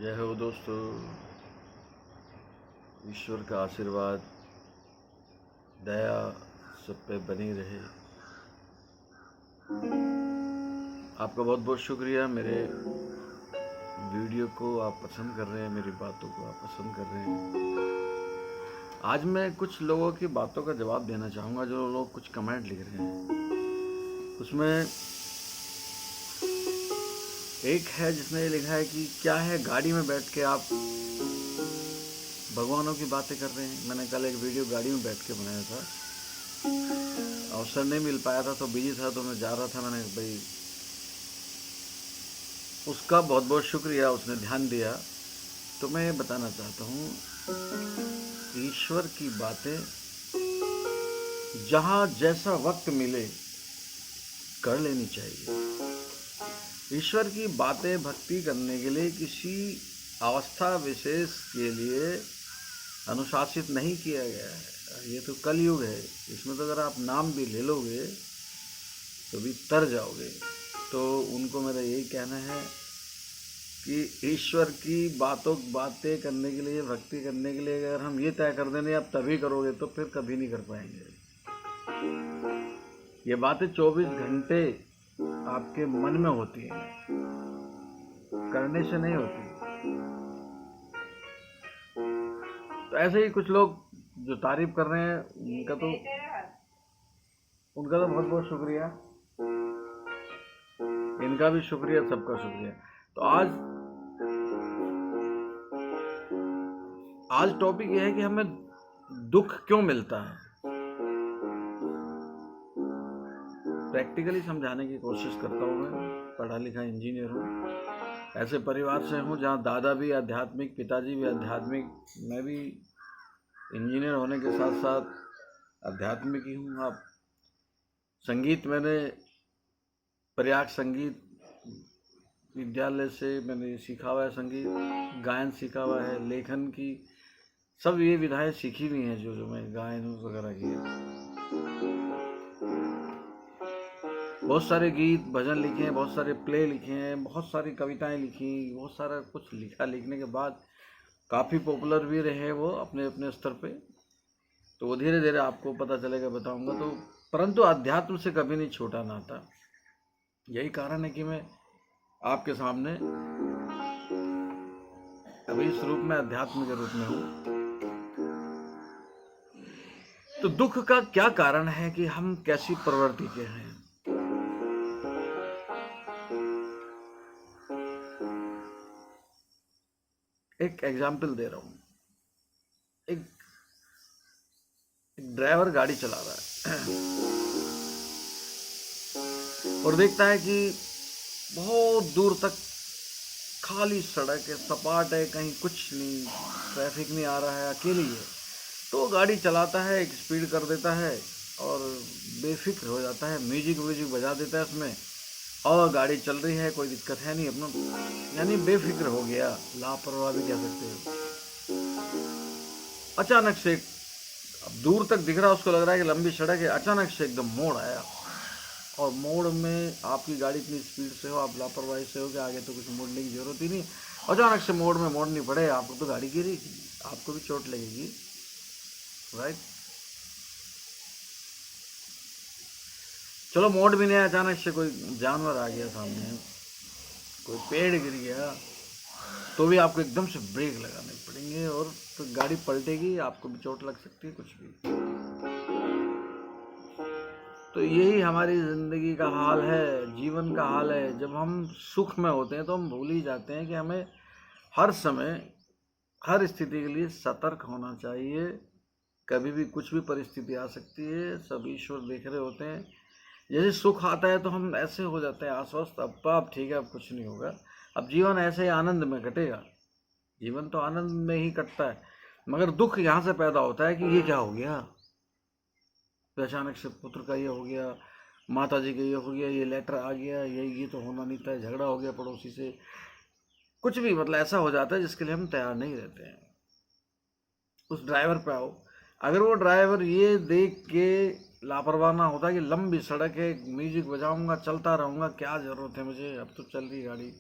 जय हो दोस्तों। ईश्वर का आशीर्वाद दया सब पे बनी रहे। आपका बहुत बहुत शुक्रिया। मेरे वीडियो को आप पसंद कर रहे हैं, मेरी बातों को आप पसंद कर रहे हैं। आज मैं कुछ लोगों की बातों का जवाब देना चाहूँगा जो लोग कुछ कमेंट लिख रहे हैं। उसमें एक है जिसने ये लिखा है कि क्या है गाड़ी में बैठ के आप भगवानों की बातें कर रहे हैं। मैंने कल एक वीडियो गाड़ी में बैठ के बनाया था, अवसर नहीं मिल पाया था तो बिजी था, तो मैं जा रहा था। मैंने भाई उसका बहुत बहुत शुक्रिया, उसने ध्यान दिया। तो मैं ये बताना चाहता हूँ, ईश्वर की बातें जहाँ जैसा वक्त मिले कर लेनी चाहिए। ईश्वर की बातें भक्ति करने के लिए किसी अवस्था विशेष के लिए अनुशासित नहीं किया गया है। ये तो कलयुग है, इसमें तो अगर आप नाम भी ले लोगे तो भी तर जाओगे। तो उनको मेरा यही कहना है कि ईश्वर की बातें करने के लिए, भक्ति करने के लिए अगर हम ये तय कर देंगे आप तभी करोगे तो फिर कभी नहीं कर पाएंगे। ये बातें 24 घंटे आपके मन में होती हैं, करने से नहीं होती। तो ऐसे ही कुछ लोग जो तारीफ कर रहे हैं उनका तो बहुत बहुत शुक्रिया, इनका भी शुक्रिया, सबका शुक्रिया। तो आज टॉपिक यह है कि हमें दुख क्यों मिलता है। प्रैक्टिकली समझाने की कोशिश करता हूँ। मैं पढ़ा लिखा इंजीनियर हूँ, ऐसे परिवार से हूँ जहाँ दादा भी आध्यात्मिक, पिताजी भी आध्यात्मिक, मैं भी इंजीनियर होने के साथ साथ आध्यात्मिक ही हूँ। आप संगीत मैंने प्रयाग संगीत विद्यालय से मैंने सीखा हुआ है, संगीत गायन सीखा हुआ है, लेखन की सब ये विधाएं सीखी हुई हैं जो मैं गायन वगैरह की है। बहुत सारे गीत भजन लिखे हैं, बहुत सारे प्ले लिखे हैं, बहुत सारी कविताएं लिखी, बहुत सारा कुछ लिखा। लिखने के बाद काफ़ी पॉपुलर भी रहे वो अपने अपने स्तर पे। तो वो धीरे धीरे आपको पता चलेगा, बताऊंगा। तो परंतु अध्यात्म से कभी नहीं छोटा नाता। यही कारण है कि मैं आपके सामने अभी इस रूप में, अध्यात्म के रूप में हूँ। तो दुख का क्या कारण है कि हम कैसी प्रवृत्ति के हैं। एक एग्जाम्पल दे रहा हूं। एक ड्राइवर गाड़ी चला रहा है और देखता है कि बहुत दूर तक खाली सड़क है, सपाट है, कहीं कुछ नहीं, ट्रैफिक नहीं आ रहा है, अकेली है। तो गाड़ी चलाता है, एक स्पीड कर देता है और बेफिक्र हो जाता है। म्यूजिक बजा देता है उसमें और गाड़ी चल रही है, कोई दिक्कत है नहीं अपना, यानी बेफिक्र हो गया, लापरवाह भी कह सकते हो। अचानक से अब दूर तक दिख रहा है, उसको लग रहा है कि लंबी सड़क है, अचानक से एकदम मोड़ आया और मोड़ में आपकी गाड़ी इतनी स्पीड से हो, आप लापरवाही से हो कि आगे तो कुछ मोड़ने की जरूरत ही नहीं। अचानक से मोड़ में मोड़नी पड़े आपको, तो गाड़ी गिरेगी, आपको भी चोट लगेगी, राइट। चलो मोड़ भी नहीं, अचानक से कोई जानवर आ गया सामने, कोई पेड़ गिर गया, तो भी आपको एकदम से ब्रेक लगाने पड़ेंगे और तो गाड़ी पलटेगी, आपको भी चोट लग सकती है, कुछ भी। तो यही हमारी जिंदगी का हाल है, जीवन का हाल है। जब हम सुख में होते हैं तो हम भूल ही जाते हैं कि हमें हर समय, हर स्थिति के लिए सतर्क होना चाहिए। कभी भी कुछ भी परिस्थिति आ सकती है, सब ईश्वर देख रहे होते हैं। जैसे सुख आता है तो हम ऐसे हो जाते हैं आश्वस्त, अब ठीक है, अब कुछ नहीं होगा, अब जीवन ऐसे ही आनंद में कटेगा। जीवन तो आनंद में ही कटता है, मगर दुख यहाँ से पैदा होता है कि ये क्या हो गया। तो अचानक से पुत्र का ये हो गया, माता जी का ये हो गया, ये लेटर आ गया, ये तो होना नहीं था, झगड़ा हो गया पड़ोसी से, कुछ भी, मतलब ऐसा हो जाता है जिसके लिए हम तैयार नहीं रहते हैं। उस ड्राइवर पे आओ, अगर वो ड्राइवर ये देख के लापरवाह ना होता कि लंबी सड़क है, म्यूजिक बजाऊंगा, चलता रहूंगा, क्या जरूरत है मुझे, अब तो चल रही गाड़ी,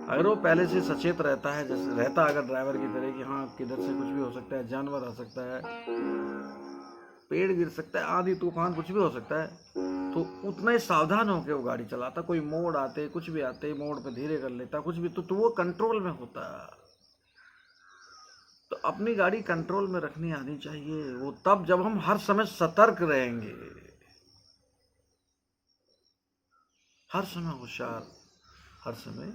अगर वो पहले से सचेत रहता है, जैसे रहता अगर ड्राइवर की तरह कि हाँ किधर से कुछ भी हो सकता है, जानवर आ सकता है, पेड़ गिर सकता है, आंधी तूफान कुछ भी हो सकता है, तो उतना ही सावधान होकर वो गाड़ी चलाता। कोई मोड़ आते, कुछ भी आते, मोड़ पे धीरे कर लेता, कुछ भी, तो वो कंट्रोल में होता। तो अपनी गाड़ी कंट्रोल में रखनी आनी चाहिए, वो तब जब हम हर समय सतर्क रहेंगे, हर समय होशियार, हर समय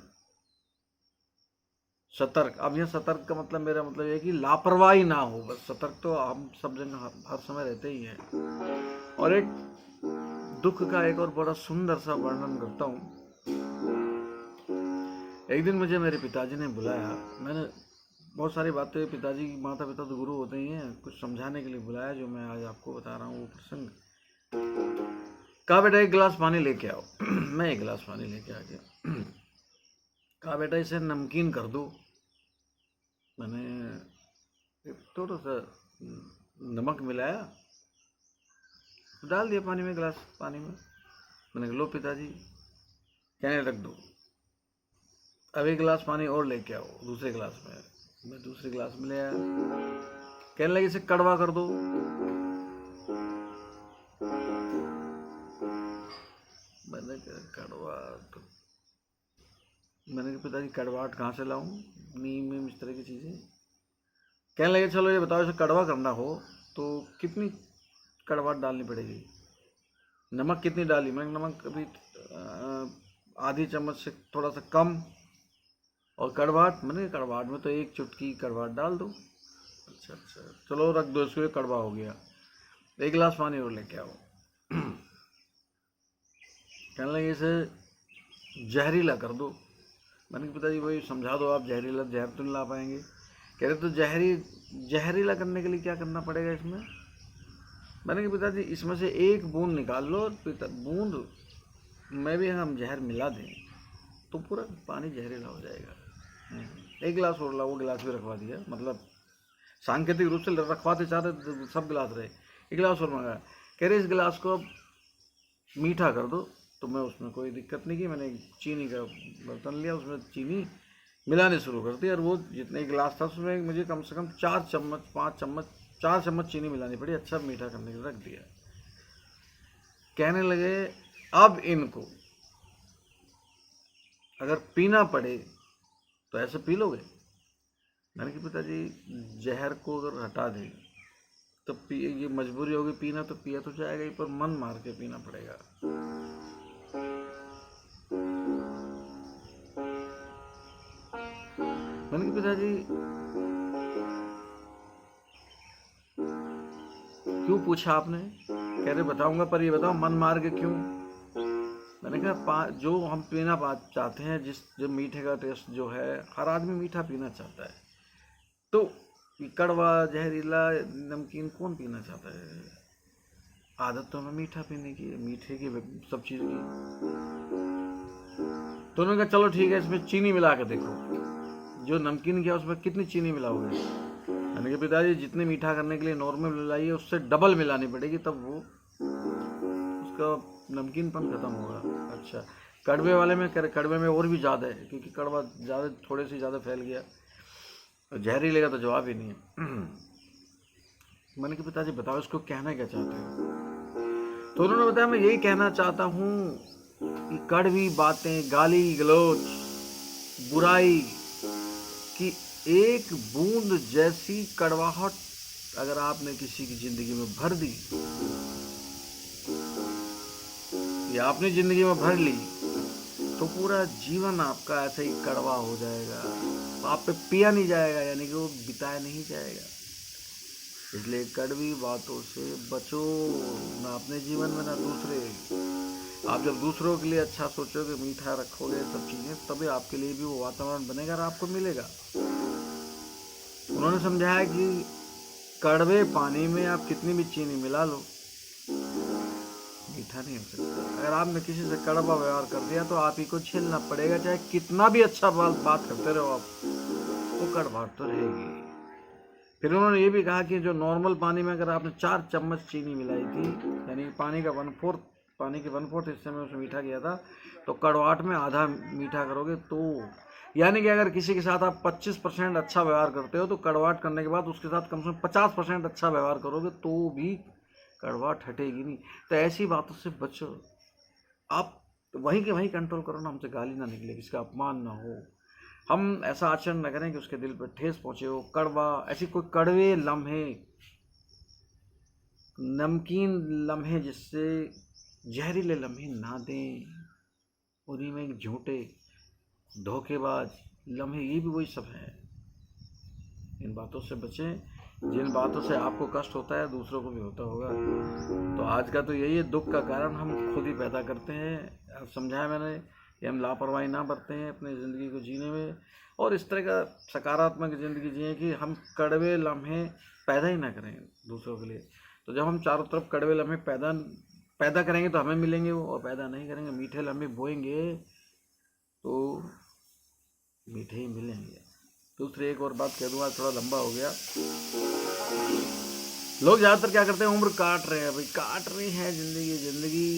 सतर्क। अब यह सतर्क का मतलब, मेरा मतलब यह कि लापरवाही ना हो, बस सतर्क तो हम सब जगह हर समय रहते ही हैं। और एक दुख का एक और बड़ा सुंदर सा वर्णन करता हूँ। एक दिन मुझे मेरे पिताजी ने बुलाया, मैंने बहुत सारी बातें, पिताजी माता पिता तो गुरु होते ही हैं, कुछ समझाने के लिए बुलाया, जो मैं आज आपको बता रहा हूँ वो प्रसंग। कहा बेटा एक गिलास पानी लेके आओ। मैं एक गिलास पानी लेके आ गया। कहा बेटा इसे नमकीन कर दो। मैंने थोड़ा सा नमक मिलाया, डाल दिया पानी में, गिलास पानी में। मैंने कहा लो पिताजी, कहने रख दो, अब एक गिलास पानी और लेके आओ दूसरे गिलास में। मैं दूसरे गिलास में ले आया, कहने लगे इसे कड़वा कर दो। मैंने कहा कड़वा, तो मैंने कहा पिताजी कड़वाहट कहाँ से लाऊं, नीम में इस तरह की चीज़ें। कहने लगे चलो ये बताओ, इसे कड़वा करना हो तो कितनी कड़वाहट डालनी पड़ेगी, नमक कितनी डाली। मैंने नमक अभी आधी चम्मच से थोड़ा सा कम, और कड़वाहट, मैंने कड़वाहट में तो एक चुटकी कड़वाहट डाल दो। अच्छा अच्छा चलो रख दो इसको, कड़वा हो गया, एक गिलास पानी और लेके आओ। कहने लगे इसे जहरीला कर दो। मैंने कहा पिताजी वही समझा दो आप, जहरीला, जहर तो नहीं ला पाएंगे। कह रहे तो जहरीला करने के लिए क्या करना पड़ेगा इसमें। मैंने कहा पिताजी इसमें से एक बूंद निकाल लो, बूंद में भी हम जहर मिला दें तो पूरा पानी जहरीला हो जाएगा। एक गिलास और ला, वो गिलास भी रखवा दिया, मतलब सांकेतिक रूप से रखवाते चाहते सब गिलास रहे, एक गिलास और मंगाया। कह रहे इस गिलास को अब मीठा कर दो। तो मैं उसमें कोई दिक्कत नहीं की, मैंने एक चीनी का बर्तन लिया, उसमें चीनी मिलाने शुरू कर दी, और वो जितने गिलास था उसमें मुझे कम से कम 4 चम्मच 5 चम्मच 4 चम्मच चीनी मिलानी पड़ी, अच्छा मीठा करने के लिए रख दिया। कहने लगे अब इनको अगर पीना पड़े तो ऐसे पी लोगे। मैंने कहा पिताजी जहर को अगर हटा दें तो ये मजबूरी होगी पीना, तो पिया तो जाएगा ही, पर मन मार के पीना पड़ेगा। मैंने कहा पिताजी क्यों पूछा आपने। कह रहे बताऊंगा, पर ये बताओ मन मार के क्यों। मैंने कहा जो हम पीना चाहते हैं, जो मीठे का टेस्ट जो है, हर आदमी मीठा पीना चाहता है, तो कड़वा जहरीला नमकीन कौन पीना चाहता है। आदत तो हमें मीठा पीने की है, मीठे की सब चीज़ की। तो उन्होंने कहा चलो ठीक है, इसमें चीनी मिला के देखो, जो नमकीन किया उसमें कितनी चीनी मिलाओगे। मैंने कहा पिताजी जितने मीठा करने के लिए नॉर्मल मिलाइए उससे डबल मिलानी पड़ेगी, तब वो उसका नमकीनपन खत्म होगा। अच्छा कड़वे वाले में, कड़वे में और भी ज़्यादा है, क्योंकि कड़वा ज़्यादा, थोड़े से ज़्यादा फैल गया, जहरीले का तो जवाब ही नहीं है। मैंने कहा पिताजी बताओ इसको कहना क्या चाहते हैं। तो उन्होंने बताया मैं यही कहना चाहता हूँ कि कड़वी बातें, गाली गलौज, बुराई की एक बूंद जैसी कड़वाहट अगर आपने किसी की जिंदगी में भर दी, या अपनी जिंदगी में भर ली, तो पूरा जीवन आपका ऐसे ही कड़वा हो जाएगा, आप पे पिया नहीं जाएगा, यानी कि वो बिताया नहीं जाएगा। इसलिए कड़वी बातों से बचो, ना अपने जीवन में ना दूसरे। आप जब दूसरों के लिए अच्छा सोचोगे, मीठा रखोगे, सब चीज़ें, तभी आपके लिए भी वो वातावरण बनेगा और आपको मिलेगा। उन्होंने समझाया कि कड़वे पानी में आप कितनी भी चीनी मिला लो, मीठा नहीं हो सकता। अगर आपने किसी से कड़वा व्यवहार कर दिया तो आप ही को झेलना पड़ेगा, चाहे कितना भी अच्छा बात करते रहो आप, वो कड़वाहट तो रहेगी। फिर उन्होंने ये भी कहा कि जो नॉर्मल पानी में अगर आपने 4 चम्मच चीनी मिलाई थी, यानी पानी का 1/4, पानी के 1/4 हिस्से में उसमें मीठा किया था, तो कड़वाहट में आधा मीठा करोगे तो यानी कि अगर किसी के साथ आप 25% अच्छा व्यवहार करते हो तो कड़वाहट करने के बाद उसके साथ कम से कम 50% अच्छा व्यवहार करोगे तो भी कड़वाहट हटेगी नहीं। तो ऐसी बातों से बचो। आप वहीं के वहीं कंट्रोल करो ना, हमसे गाली ना निकले, किसी का अपमान ना हो, हम ऐसा आचरण न करें कि उसके दिल पर ठेस पहुंचे हो। कड़वा ऐसी कोई कड़वे लम्हे, नमकीन लम्हे जिससे जहरीले लम्हे ना दें, उन्हीं में झूठे धोखेबाज लम्हे, ये भी वही सब है। इन बातों से बचें जिन बातों से आपको कष्ट होता है दूसरों को भी होता होगा। तो आज का तो यही है, दुख का कारण हम खुद ही पैदा करते हैं। समझाया मैंने कि हम लापरवाही ना बरतें हैं अपनी ज़िंदगी को जीने में, और इस तरह का सकारात्मक ज़िंदगी जिएं कि हम कड़वे लम्हे पैदा ही ना करें दूसरों के लिए। तो जब हम चारों तरफ कड़वे लम्हे पैदा करेंगे तो हमें मिलेंगे वो, और पैदा नहीं करेंगे, मीठे लम्हे बोएंगे तो मीठे ही मिलेंगे। दूसरी एक और बात कह दूँ, आज थोड़ा लंबा हो गया। लोग ज़्यादातर क्या करते हैं, उम्र काट रहे हैं भाई, काट रही है ज़िंदगी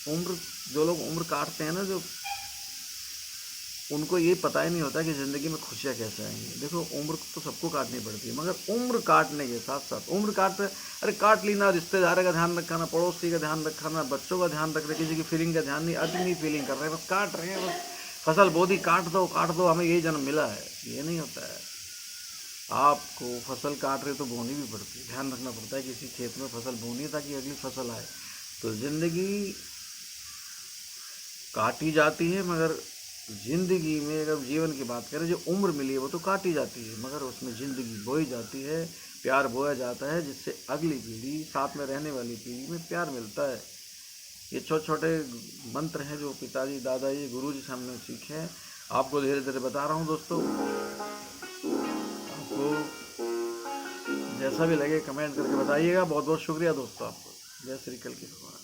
उम्र। जो लोग उम्र काटते हैं ना, जो उनको ये पता ही नहीं होता कि ज़िंदगी में खुशियाँ कैसे आएंगी। देखो उम्र तो सबको काटनी पड़ती है, मगर उम्र काटने के साथ साथ उम्र काटते, अरे काट ली ना, रिश्तेदार का ध्यान रखा ना, पड़ोसी का ध्यान रखा ना, बच्चों का ध्यान रख रहे, किसी की फीलिंग का ध्यान नहीं, अपनी फीलिंग कर रहे हैं, बस काट रहे हैं। बस फसल बो दी, काट दो, हमें यही जन्म मिला है, ये नहीं होता है। आपको फसल काट रहे तो बोनी भी पड़ती है, ध्यान रखना पड़ता है किसी खेत में फसल बोनी है ताकि अगली फसल आए। तो ज़िंदगी काटी जाती है, मगर ज़िंदगी में अगर जीवन की बात करें, जो उम्र मिली है वो तो काटी जाती है, मगर उसमें ज़िंदगी बोई जाती है, प्यार बोया जाता है, जिससे अगली पीढ़ी, साथ में रहने वाली पीढ़ी में प्यार मिलता है। ये छोटे छोटे मंत्र हैं जो पिताजी, दादाजी, गुरुजी से हमने सीखे हैं, आपको धीरे धीरे बता रहा हूँ दोस्तों। आपको जैसा भी लगे कमेंट करके बताइएगा। बहुत बहुत शुक्रिया दोस्तों आपको। जय श्री कल की भगवान।